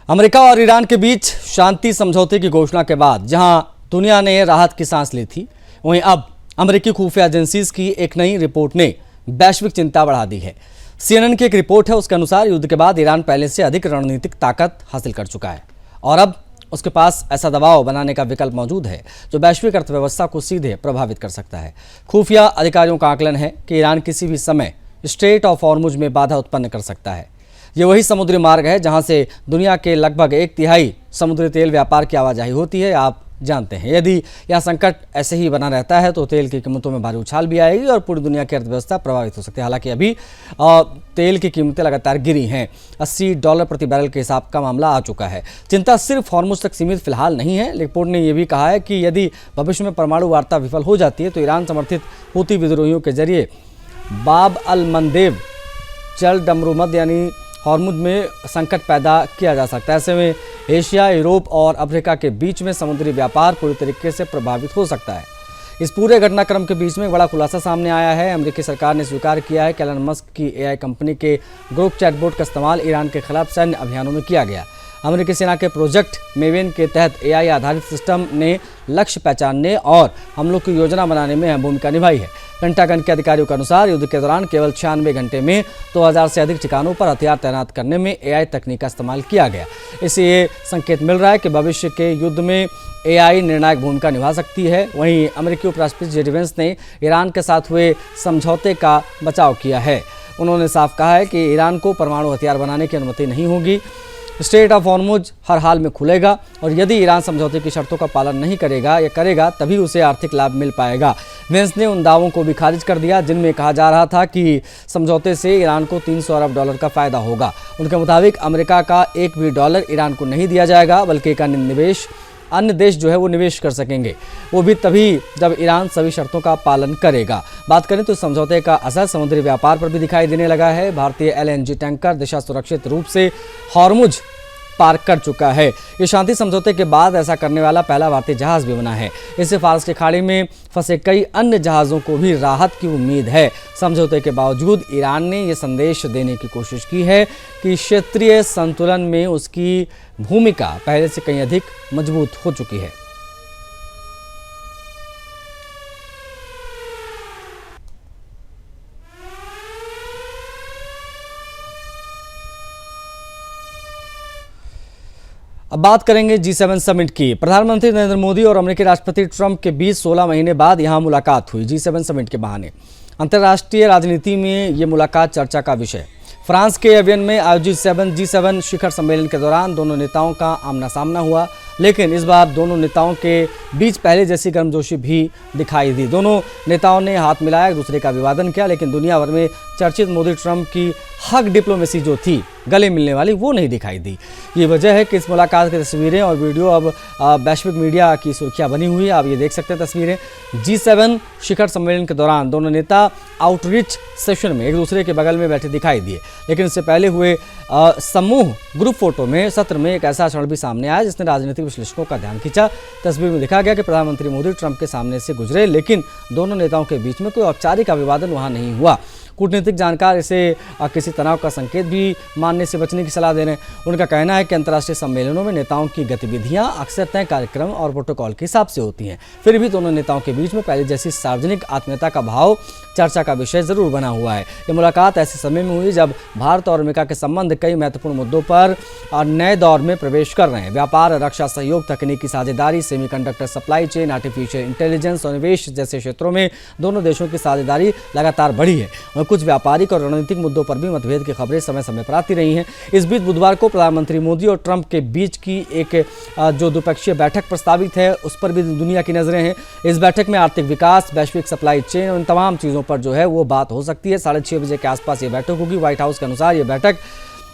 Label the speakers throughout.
Speaker 1: America और Iran के बीच शांति समझौते की घोषणा के बाद जहां दुनिया ने राहत की सांस ली थी, वहीं अब अमेरिकी खुफिया एजेंसीज की एक नई रिपोर्ट ने वैश्विक चिंता बढ़ा दी है। CNN की एक रिपोर्ट है, उसके अनुसार युद्ध के बाद ईरान पहले से अधिक रणनीतिक ताकत हासिल कर चुका है और अब उसके पास ऐसा दबाव बनाने का विकल्प मौजूद है जो वैश्विक अर्थव्यवस्था को सीधे प्रभावित कर सकता है। खुफिया अधिकारियों का आकलन है कि ईरान किसी भी समय स्ट्रेट ऑफ हॉर्मुज में बाधा उत्पन्न कर सकता है। ये वही समुद्री मार्ग है जहां से दुनिया के लगभग 1/3 समुद्री तेल व्यापार की आवाजाही होती है। आप जानते हैं, यदि यह संकट ऐसे ही बना रहता है तो तेल की कीमतों में भारी उछाल भी आएगी और पूरी दुनिया की अर्थव्यवस्था प्रभावित हो सकती है। हालांकि अभी तेल की कीमतें लगातार गिरी हैं। $80 प्रति बैरल के हिसाब का मामला आ चुका है। चिंता सिर्फ हॉर्मुज तक सीमित फिलहाल नहीं है। रिपोर्ट ने यह भी कहा है कि यदि भविष्य में परमाणु वार्ता विफल हो जाती है तो ईरान समर्थित हूती विद्रोहियों के जरिए बाब अल मंदेब जल डमरूमद यानी हॉर्मुज में संकट पैदा किया जा सकता है। ऐसे में एशिया, यूरोप और अफ्रीका के बीच में समुद्री व्यापार पूरी तरीके से प्रभावित हो सकता है। इस पूरे घटनाक्रम के बीच में एक बड़ा खुलासा सामने आया है। अमेरिकी सरकार ने स्वीकार किया है कि एलन मस्क की AI कंपनी के ग्रोक चैटबॉट का इस्तेमाल ईरान के खिलाफ सैन्य अभियानों में किया गया। अमेरिकी सेना के प्रोजेक्ट मेवेन के तहत AI आधारित सिस्टम ने लक्ष्य पहचानने और हमलों की योजना बनाने में अहम भूमिका निभाई है। पेंटागन के अधिकारियों के अनुसार युद्ध के दौरान केवल 96 घंटे में 2000 से अधिक ठिकानों पर हथियार तैनात करने में AI तकनीक का इस्तेमाल किया गया। इससे ये संकेत मिल रहा है कि भविष्य के युद्ध में AI निर्णायक भूमिका निभा सकती है। वहीं अमेरिकी उपराष्ट्रपति JD वेंस ने ईरान के साथ हुए समझौते का बचाव किया है। उन्होंने साफ कहा है कि ईरान को परमाणु हथियार बनाने की अनुमति नहीं होगी। स्ट्रेट ऑफ हॉर्मुज हर हाल में खुलेगा और यदि ईरान समझौते की शर्तों का पालन नहीं करेगा या करेगा तभी उसे आर्थिक लाभ मिल पाएगा। वेंस ने उन दावों को भी खारिज कर दिया जिनमें कहा जा रहा था कि समझौते से ईरान को $300 अरब का फायदा होगा। उनके मुताबिक अमेरिका का एक भी डॉलर ईरान को नहीं दिया जाएगा, बल्कि एक अन्य देश जो है वो निवेश कर सकेंगे, वो भी तभी जब ईरान सभी शर्तों का पालन करेगा। बात करें तो समझौते का असर समुद्री व्यापार पर भी दिखाई देने लगा है। भारतीय LNG टैंकर दिशा सुरक्षित रूप से हॉर्मुज पार कर चुका है। ये शांति समझौते के बाद ऐसा करने वाला पहला भारतीय जहाज भी बना है। इससे फारस की खाड़ी में फंसे कई अन्य जहाज़ों को भी राहत की उम्मीद है। समझौते के बावजूद ईरान ने यह संदेश देने की कोशिश की है कि क्षेत्रीय संतुलन में उसकी भूमिका पहले से कहीं अधिक मजबूत हो चुकी है। अब बात करेंगे G7 समिट की। प्रधानमंत्री नरेंद्र मोदी और अमेरिकी राष्ट्रपति ट्रंप के बीच 16 महीने बाद यहां मुलाकात हुई। G7 समिट के बहाने अंतर्राष्ट्रीय राजनीति में ये मुलाकात चर्चा का विषय। फ्रांस के एवियन में आयोजित G7 शिखर सम्मेलन के दौरान दोनों नेताओं का आमना सामना हुआ, लेकिन इस बार दोनों नेताओं के बीच पहले जैसी गर्मजोशी भी दिखाई दी। दोनों नेताओं ने हाथ मिलाया, एक दूसरे का अभिवादन किया, लेकिन दुनिया भर में चर्चित मोदी ट्रंप की हक डिप्लोमेसी जो थी गले मिलने वाली, वो नहीं दिखाई दी। ये वजह है कि इस मुलाकात की तस्वीरें और वीडियो अब वैश्विक मीडिया की सुर्खियां बनी हुई है। आप ये देख सकते हैं तस्वीरें। G7 शिखर सम्मेलन के दौरान दोनों नेता आउटरीच सेशन में एक दूसरे के बगल में बैठे दिखाई दिए, लेकिन इससे पहले हुए समूह ग्रुप फोटो में सत्र में एक ऐसा क्षण भी सामने आया जिसने राजनीतिक विश्लेषकों का ध्यान खींचा। तस्वीर में दिखा गया कि प्रधानमंत्री मोदी ट्रंप के सामने से गुजरे, लेकिन दोनों नेताओं के बीच में कोई औपचारिक अभिवादन वहां नहीं हुआ। कूटनीतिक जानकार इसे किसी तनाव का संकेत भी मानने से बचने की सलाह दे रहे हैं। उनका कहना है कि अंतर्राष्ट्रीय सम्मेलनों में नेताओं की गतिविधियां अक्सर तय कार्यक्रम और प्रोटोकॉल के हिसाब से होती हैं। फिर भी दोनों नेताओं के बीच में पहले जैसी सार्वजनिक आत्मीयता का भाव चर्चा का विषय जरूर बना हुआ है। ये मुलाकात ऐसे समय में हुई जब भारत और अमेरिका के संबंध कई महत्वपूर्ण मुद्दों पर नए दौर में प्रवेश कर रहे हैं। व्यापार, रक्षा सहयोग, तकनीकी साझेदारी, semiconductor supply chain, artificial intelligence और निवेश जैसे क्षेत्रों में दोनों देशों की साझेदारी लगातार बढ़ी है। कुछ व्यापारिक और रणनीतिक मुद्दों पर भी मतभेद की खबरें समय समय पर आती रही हैं। इस बीच बुधवार को प्रधानमंत्री मोदी और ट्रंप के बीच की एक जो द्विपक्षीय बैठक प्रस्तावित है, उस पर भी दुनिया की नजरें हैं। इस बैठक में आर्थिक विकास, वैश्विक सप्लाई चेन और इन तमाम चीज़ों पर जो है वो बात हो सकती है। 6:30 बजे के आसपास ये बैठक होगी। व्हाइट हाउस के अनुसार ये बैठक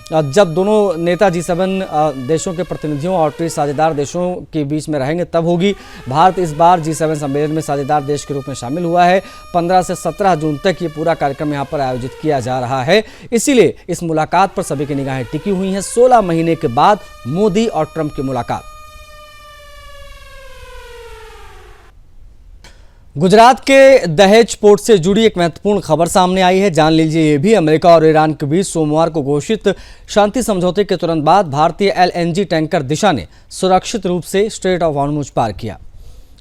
Speaker 1: जब दोनों नेता G7 देशों के प्रतिनिधियों और साझेदार देशों के बीच में रहेंगे तब होगी। भारत इस बार G7 सम्मेलन में साझेदार देश के रूप में शामिल हुआ है। 15 से 17 जून तक ये पूरा कार्यक्रम यहाँ पर आयोजित किया जा रहा है। इसीलिए इस मुलाकात पर सभी की निगाहें टिकी हुई हैं। 16 महीने के बाद मोदी और ट्रंप की मुलाकात। गुजरात के दहेज पोर्ट से जुड़ी एक महत्वपूर्ण खबर सामने आई है। जान लीजिए ये भी। अमेरिका और ईरान के बीच सोमवार को घोषित शांति समझौते के तुरंत बाद भारतीय एलएनजी टैंकर दिशा ने सुरक्षित रूप से स्ट्रेट ऑफ हॉर्मुज पार किया।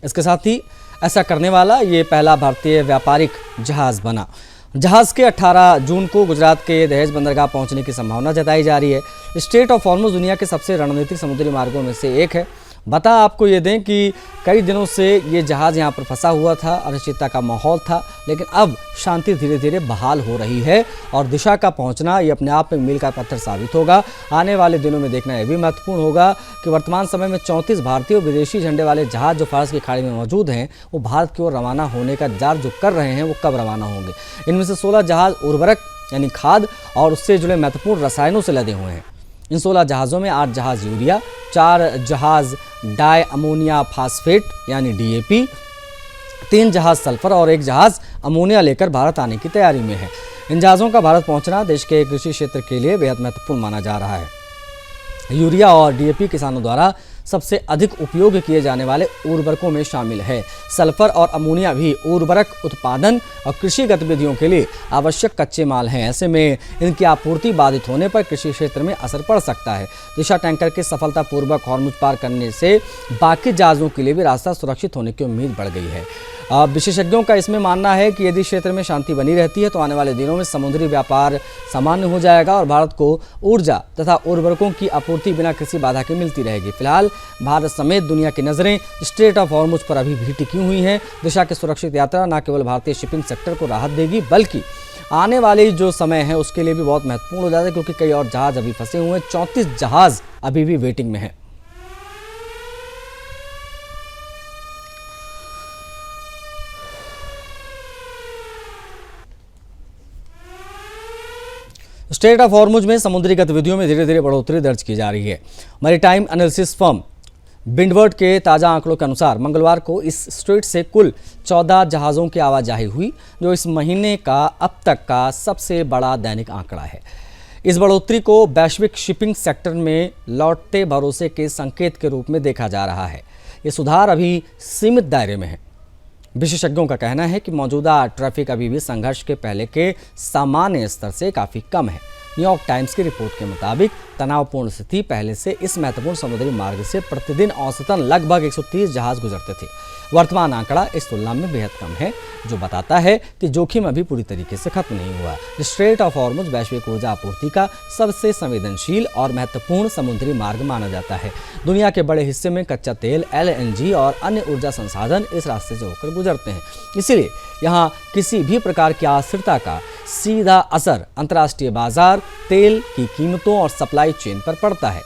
Speaker 1: इसके साथ ही ऐसा करने वाला ये पहला भारतीय व्यापारिक जहाज बना। जहाज के 18 जून को गुजरात के दहेज बंदरगाह पहुंचने की संभावना जताई जा रही है। स्ट्रेट ऑफ हॉर्मुज दुनिया के सबसे रणनीतिक समुद्री मार्गों में से एक है। बता आपको ये दें कि कई दिनों से ये जहाज़ यहाँ पर फंसा हुआ था, अनिश्चितता का माहौल था, लेकिन अब शांति धीरे धीरे बहाल हो रही है और दिशा का पहुँचना ये अपने आप में मील का पत्थर साबित होगा। आने वाले दिनों में देखना यह भी महत्वपूर्ण होगा कि वर्तमान समय में 34 भारतीय और विदेशी झंडे वाले जहाज़ जो फारस की खाड़ी में मौजूद हैं वो भारत की ओर रवाना होने का इंतजार जो कर रहे हैं वो कब रवाना होंगे। इनमें से 16 जहाज़ उर्वरक यानी खाद और उससे जुड़े महत्वपूर्ण रसायनों से लदे हुए हैं। इन 16 जहाज़ों में 8 जहाज़ यूरिया, 4 जहाज़ डाई अमोनिया फास्फेट यानी डीएपी, 3 जहाज़ सल्फर और 1 जहाज़ अमोनिया लेकर भारत आने की तैयारी में है। इन जहाज़ों का भारत पहुंचना देश के कृषि क्षेत्र के लिए बेहद महत्वपूर्ण माना जा रहा है। यूरिया और डीएपी किसानों द्वारा सबसे अधिक उपयोग किए जाने वाले उर्वरकों में शामिल है। सल्फर और अमोनिया भी उर्वरक उत्पादन और कृषि गतिविधियों के लिए आवश्यक कच्चे माल हैं। ऐसे में इनकी आपूर्ति बाधित होने पर कृषि क्षेत्र में असर पड़ सकता है। दिशा टैंकर के सफलतापूर्वक हॉर्मुज पार करने से बाकी जहाज़ों के लिए भी रास्ता सुरक्षित होने की उम्मीद बढ़ गई है। विशेषज्ञों का इसमें मानना है कि यदि क्षेत्र में शांति बनी रहती है तो आने वाले दिनों में समुद्री व्यापार सामान्य हो जाएगा और भारत को ऊर्जा तथा उर्वरकों की आपूर्ति बिना किसी बाधा के मिलती रहेगी। फिलहाल भारत समेत दुनिया की नज़रें स्ट्रेट ऑफ हॉर्मुज पर अभी भी टिकी हुई हैं। दिशा की सुरक्षित यात्रा न केवल भारतीय शिपिंग सेक्टर को राहत देगी बल्कि आने वाले जो समय है उसके लिए भी बहुत महत्वपूर्ण हो जाता है, क्योंकि कई और जहाज़ अभी फंसे हुए हैं। 34 जहाज़ अभी भी वेटिंग में है। स्ट्रेट ऑफ हॉर्मुज में समुद्री गतिविधियों में धीरे धीरे बढ़ोतरी दर्ज की जा रही है। मैरीटाइम एनालिसिस फर्म विंडवर्ड के ताज़ा आंकड़ों के अनुसार मंगलवार को इस स्ट्रेट से कुल 14 जहाज़ों की आवाजाही हुई, जो इस महीने का अब तक का सबसे बड़ा दैनिक आंकड़ा है। इस बढ़ोतरी को वैश्विक शिपिंग सेक्टर में लौटते भरोसे के संकेत के रूप में देखा जा रहा है। ये सुधार अभी सीमित दायरे में है। विशेषज्ञों का कहना है कि मौजूदा ट्रैफिक अभी भी संघर्ष के पहले के सामान्य स्तर से काफ़ी कम है। न्यूयॉर्क टाइम्स की रिपोर्ट के मुताबिक तनावपूर्ण स्थिति पहले से इस महत्वपूर्ण समुद्री मार्ग से प्रतिदिन औसतन लगभग 130 जहाज गुजरते थे। वर्तमान आंकड़ा इस तुलना में बेहद कम है, जो बताता है कि जोखिम अभी पूरी तरीके से खत्म नहीं हुआ। स्ट्रेट ऑफ हॉर्मुज वैश्विक ऊर्जा आपूर्ति का सबसे संवेदनशील और महत्वपूर्ण समुद्री मार्ग माना जाता है। दुनिया के बड़े हिस्से में कच्चा तेल, एलएनजी और अन्य ऊर्जा संसाधन इस रास्ते से होकर गुजरते हैं। इसीलिए यहाँ किसी भी प्रकार की अस्थिरता का सीधा असर अंतर्राष्ट्रीय बाजार, तेल की कीमतों और सप्लाई चेन पर पड़ता है।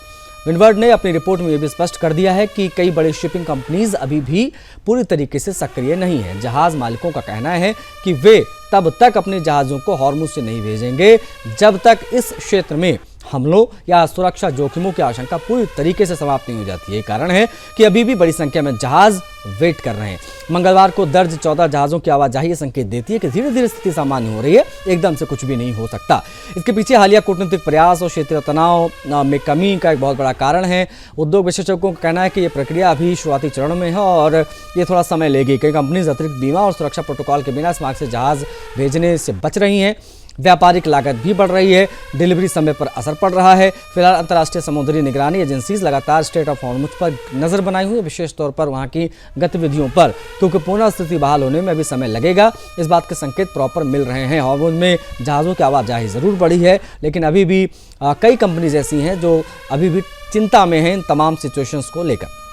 Speaker 1: विंडवर्ड ने अपनी रिपोर्ट में यह भी स्पष्ट कर दिया है कि कई बड़ी शिपिंग कंपनीज अभी भी पूरी तरीके से सक्रिय नहीं है। जहाज मालिकों का कहना है कि वे तब तक अपने जहाज़ों को हॉर्मुज से नहीं भेजेंगे जब तक इस क्षेत्र में हमलों या सुरक्षा जोखिमों की आशंका पूरी तरीके से समाप्त नहीं हो जाती है। कारण है कि अभी भी बड़ी संख्या में जहाज वेट कर रहे हैं। मंगलवार को दर्ज 14 जहाज़ों की आवाजाही संकेत देती है कि धीरे धीरे स्थिति सामान्य हो रही है, एकदम से कुछ भी नहीं हो सकता। इसके पीछे हालिया कूटनीतिक प्रयास और क्षेत्रीय तनाव में कमी का एक बहुत बड़ा कारण है। उद्योग विशेषज्ञों का कहना है कि ये प्रक्रिया अभी शुरुआती चरण में है और ये थोड़ा समय लेगी। कई कंपनीज अतिरिक्त बीमा और सुरक्षा प्रोटोकॉल के बिना इस मार्ग से जहाज भेजने से बच रही हैं। व्यापारिक लागत भी बढ़ रही है, डिलीवरी समय पर असर पड़ रहा है। फिलहाल अंतर्राष्ट्रीय समुद्री निगरानी एजेंसीज लगातार स्ट्रेट ऑफ हॉर्मुज पर नजर बनाई हुई है, विशेष तौर पर वहां की गतिविधियों पर, क्योंकि पुनः स्थिति बहाल होने में अभी समय लगेगा। इस बात के संकेत प्रॉपर मिल रहे हैं। हॉर्मुज में जहाज़ों की आवाजाही ज़रूर बढ़ी है, लेकिन अभी भी कई कंपनीज ऐसी हैं जो अभी भी चिंता में हैं इन तमाम सिचुएशंस को लेकर।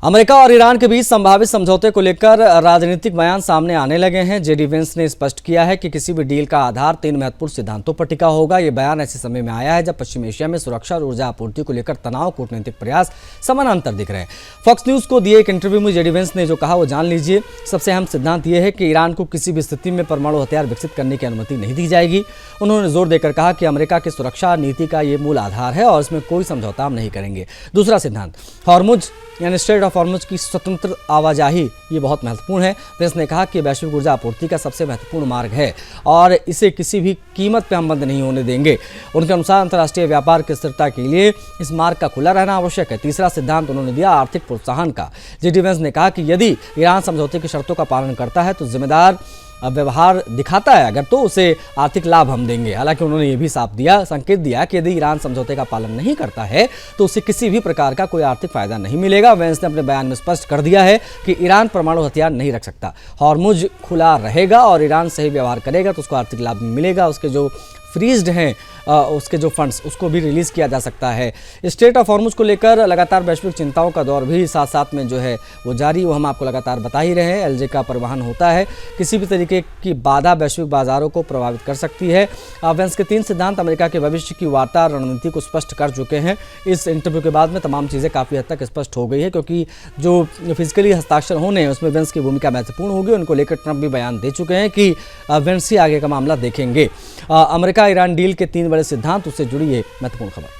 Speaker 1: अमेरिका और ईरान के बीच संभावित समझौते को लेकर राजनीतिक बयान सामने आने लगे हैं। जेडी वेंस ने स्पष्ट किया है कि किसी भी डील का आधार 3 महत्वपूर्ण सिद्धांतों पर टिका होगा। यह बयान ऐसे समय में आया है जब पश्चिम एशिया में सुरक्षा और ऊर्जा आपूर्ति को लेकर तनाव, कूटनीतिक प्रयास समानांतर दिख रहे हैं। फॉक्स न्यूज को दिए एक इंटरव्यू में जेडी वेंस ने जो कहा वो जान लीजिए। सबसे अहम सिद्धांत यह है कि ईरान को किसी भी स्थिति में परमाणु हथियार विकसित करने की अनुमति नहीं दी जाएगी। उन्होंने जोर देकर कहा कि अमेरिका की सुरक्षा नीति का ये मूल आधार है और इसमें कोई समझौता हम नहीं करेंगे। दूसरा सिद्धांत, हॉर्मुज यानी स्ट्रेट ऑफ हॉर्मुज की स्वतंत्र आवाजाही ये बहुत महत्वपूर्ण है। वेंस ने कहा कि वैश्विक ऊर्जा आपूर्ति का सबसे महत्वपूर्ण मार्ग है और इसे किसी भी कीमत पर हम बंद नहीं होने देंगे। उनके अनुसार अंतर्राष्ट्रीय व्यापार की स्थिरता के लिए इस मार्ग का खुला रहना आवश्यक है। तीसरा सिद्धांत उन्होंने दिया आर्थिक प्रोत्साहन का। जी.डी. वेंस ने कहा कि यदि ईरान समझौते की शर्तों का पालन करता है तो जिम्मेदार व्यवहार दिखाता है अगर तो उसे आर्थिक लाभ हम देंगे। हालांकि उन्होंने ये भी साफ दिया संकेत दिया कि यदि ईरान समझौते का पालन नहीं करता है तो उसे किसी भी प्रकार का कोई आर्थिक फायदा नहीं मिलेगा। वेंस ने अपने बयान में स्पष्ट कर दिया है कि ईरान परमाणु हथियार नहीं रख सकता। हॉर्मुज खुला रहेगा और ईरान सही व्यवहार करेगा तो उसको आर्थिक लाभ मिलेगा। उसके जो फ्रीज्ड हैं उसके जो फंड्स उसको भी रिलीज़ किया जा सकता है। स्ट्रेट ऑफ हॉर्मुज को लेकर लगातार वैश्विक चिंताओं का दौर भी साथ साथ में जो है वो जारी, वो हम आपको लगातार बता ही रहे हैं। एलजे का परिवहन होता है, किसी भी तरीके की बाधा वैश्विक बाजारों को प्रभावित कर सकती है। वेंस के 3 सिद्धांत अमेरिका के भविष्य की वार्ता रणनीति को स्पष्ट कर चुके हैं। इस इंटरव्यू के बाद में तमाम चीज़ें काफ़ी हद तक स्पष्ट हो गई है, क्योंकि जो फिजिकली हस्ताक्षर होने हैं उसमें वेंस की भूमिका महत्वपूर्ण होगी। उनको लेकर ट्रंप भी बयान दे चुके हैं कि वेंस ही आगे का मामला देखेंगे। अमेरिका ईरान डील के 3 बड़े सिद्धांत, उससे जुड़ी ये महत्वपूर्ण खबर।